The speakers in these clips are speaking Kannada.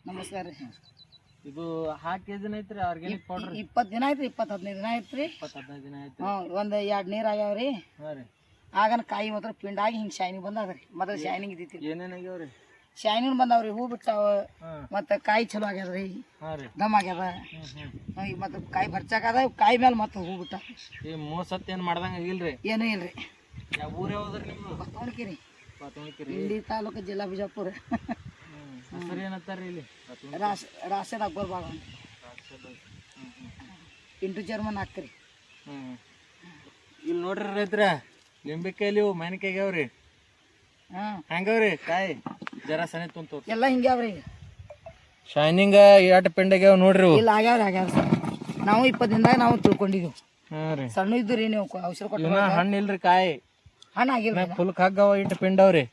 ನಮಸ್ಕಾರ ರೀ. ಇದು ಹಾಕಿ ದಿನ ಐತ್ರಿ ಆರ್ಗ್ಯಾನಿಕ್ ಪೌಡರ್? 20 ದಿನ ಆಯ್ತು, 20-15 ದಿನ ಆಯ್ತು ರೀ. 15 ದಿನ ಆಯ್ತು. ಒಂದು 2 ನೀರು ಆಗ್ಯಾವ್ರಿ. ಹಾಂ ರೀ. ಆಗನ ಕಾಯಿ ಮಾತ್ರ ಪಿಂಡಾಗಿ ಹಿಂಗೆ ಶೈನಿಂಗ್ ಬಂದದ್ರಿ. ಮೊದಲು ಶೈನಿಂಗ್ ಇದ್ದಿತ್ತು. ಏನೇನು ಆಗ್ಯಾವ್ರಿ? ಶೈನಿಂಗ್ ಬಂದಾವ್ರಿ, ಹೂ ಬಿಟ್ಟಾವ, ಮತ್ತು ಕಾಯಿ ಚಲೋ ಆಗ್ಯದ್ರಿ. ಹಾಂ ರೀ. ದಮ್ ಆಗ್ಯದ. ಈಗ ಮತ್ತು ಕಾಯಿ ಬರ್ಚಾಕದ, ಕಾಯಿ ಮೇಲೆ ಮತ್ತೆ ಹೂ ಬಿಟ್ಟ. ಈ ಮೋಸತ್ ಏನು ಮಾಡ್ದಂಗೆ ಆಗಿಲ್ರಿ? ಏನೂ ಇಲ್ರಿ. ಯಾವ ಊರು ಯಾವ್ದ್ರಿ ನಿಮ್ದು? ಬತ್ತವಣಿಕಿರಿ, ಪಾತೋಣಿಕಿರಿ. ಇಂಡಿ ತಾಲೂಕು, ಜಿಲ್ಲಾ ಬಿಜಾಪುರ. ಹೆಸರು ಏನತ್ತಾರ ಇಲ್ಲಿ? ರಾಶದ ಅಕ್ಬರ್ ಬಾಗ ಇಂಟು ಚೇರ್ಮನ್ ಹಾಕ್ರಿ. ಇಲ್ಲಿ ನೋಡ್ರಿ ರೈತರ, ಲಿಂಬೆಕಾಯಿ ಇವು ಮಾವಿನಕಾಯಿ ಹೆಂಗವ್ರಿ ಕಾಯಿ? ಜರ ಸನಿ ತುಂತು ಎಲ್ಲ ಹಿಂಗ್ಯಾವ್ರಿ. ಶೈನಿಂಗ್ ಎಟ್ ಪಿಂಡಾಗ್ಯಾವ ನೋಡ್ರಿ. ಇಲ್ಲ ಆಗ್ಯಾವ್ರಿ ಸರ್. ನಾವು 20 ದಿನದಾಗ ನಾವು ತಿಳ್ಕೊಂಡಿದ್ವು. ಹಾಂ ರೀ. ಸಣ್ಣ ಇದ್ದು ರೀ, ನೀವು ಔಷಧ ಕೊಟ್ಟು. ಹಣ್ಣು ಇಲ್ರಿ, ಕಾಯಿ ಹಣ್ಣು ಆಗಿಲ್ಲ. ಫುಲ್ ಕಗ್ಗವ, ಇಟ್ಟು ಪಿಂಡವ್ರಿ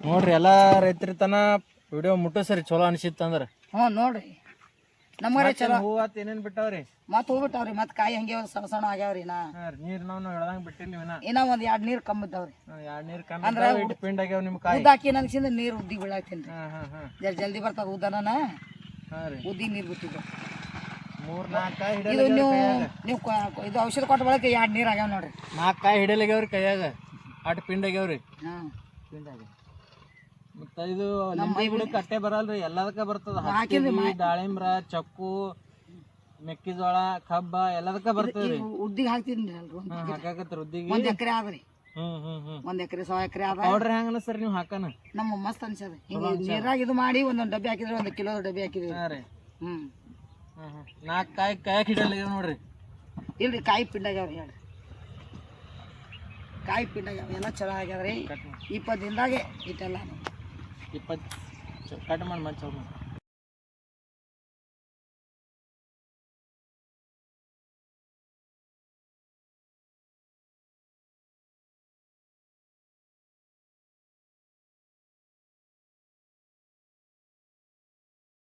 ನೋಡ್ರಿ. ಎಲ್ಲ ರೈತರ ತನ ವಿಡಿಯೋ ಮುಟ್ಟಿಸ್ರಿ ಚಲೋ ಅನಿಸಿತ್ತಂದ್ರ. ನೋಡ್ರಿ ನಮ್ಮರೆ ಚಲೋ. ಹೂವತ್ ಏನೇನ್ ಬಿಟ್ಟಾವ್ರಿ? ಮತ್ತೆ ಹೂ ಬಿಟ್ಟಾವ್ರಿ, ಮತ್ತೆ ಕಾಯಿ ಹಂಗೆ ಸಣ್ಣ ಸಣ್ಣ ಆಗ್ಯಾವ್ರಿ. ನೀರ್ ನಾವು ಹೇಳ್ದಂಗ ಬಿಟ್ಟಿಲ್ಲ ಇನ್ನ ಒಂದ್ 2 ನೀರು ಕಮ್ಮಿ ಇದ್ದಾವ್ರಿ. 2 ನೀರ್ ಕಮ್ಮಿ ಪಿಂಡ್ ಆಗ್ಯಾವ ನಿಮ್ ಕಾಯಿ. ಉದ್ದ ಹಾಕಿ ನನಗಿಂದ ನೀರು ಉದ್ದಿ ಬೀಳಾಕ್ತೀನಿ. ಜರ ಜಲ್ದಿ ಬರ್ತದ ಉದ್ದನ. ಉದ್ದಿ ನೀರು ಬಿಟ್ಟಿದ್ದು 3-4 ಕಾಯಿ ಇದು. ನೀವು ಇದು ಔಷಧ ಕೊಟ್ಟ ಬಳಕ 2 ನೀರು ಆಗ್ಯಾವ ನೋಡ್ರಿ. 4 ಕಾಯಿ ಹಿಡಿಯಲಾಗ್ಯಾವ್ರಿ ಕೈಯಾಗ, ಅಟ್ ಪಿಂಡ್ ಆಗ್ಯಾವ್ರಿ. ಮತ್ತ ಇದು ಲಿಂಬೆ ಗಿಡಕ್ಕೆ ಅಟ್ಟೆ ಬರಲ್ರಿ, ಎಲ್ಲದಕ್ಕ ಬರ್ತದ. ಹತ್ತಿ, ದಾಳಿಂಬ್ರ, ಚಕ್ಕು, ಮೆಕ್ಕೆಜೋಳ, ಕಬ್ಬ ಎಲ್ಲದಕ್ಕ ಬರ್ತದ್ರಿ. ಉದ್ದಿಗೆ ಹಾಕ್ತೀನಿ ಹಾಕಾಕತ್ರಿ ಉದ್ದಿಗೆ. 1 ಎಕರೆ ಆದ್ರಿ. 1 ಎಕರೆ 100 ಎಕರೆ ಆದ. ಪೌಡ್ರ್ ಹೆಂಗ ಅನಸ್ತರಿ ನೀವು ಹಾಕನ? ನಮ್ಮ ಮಸ್ತ್ ಅನ್ಸದ. ಹಿಂಗ ನೀರಾಗ ಇದು ಮಾಡಿ ಒಂದೊಂದು ಡಬ್ಬಿ ಹಾಕಿದ್ರೆ 1 ಕಿಲೋ ಡಬ್ಬಿ ಹಾಕಿದ್ವಿ. 4 ಕಾಯಿ ಕಾಯಕ್ ಹಿಡಿಯಲ್ಲ ನೋಡ್ರಿ. ಇಲ್ರಿ, ಕಾಯಿ ಪಿಂಡಾಗ್ಯಾವ್ರಿ. ಹೇಳ್ರಿ, ಕಾಯಿ ಪಿಂಡಾಗ್ಯಾವ, ಎಲ್ಲ ಚಲೋ ಆಗ್ಯಾವ್ರಿ. 20 ದಿನದಾಗೆ ಇಟ್ಟೆಲ್ಲ 20 ಕಟ್ ಮಾಡಿ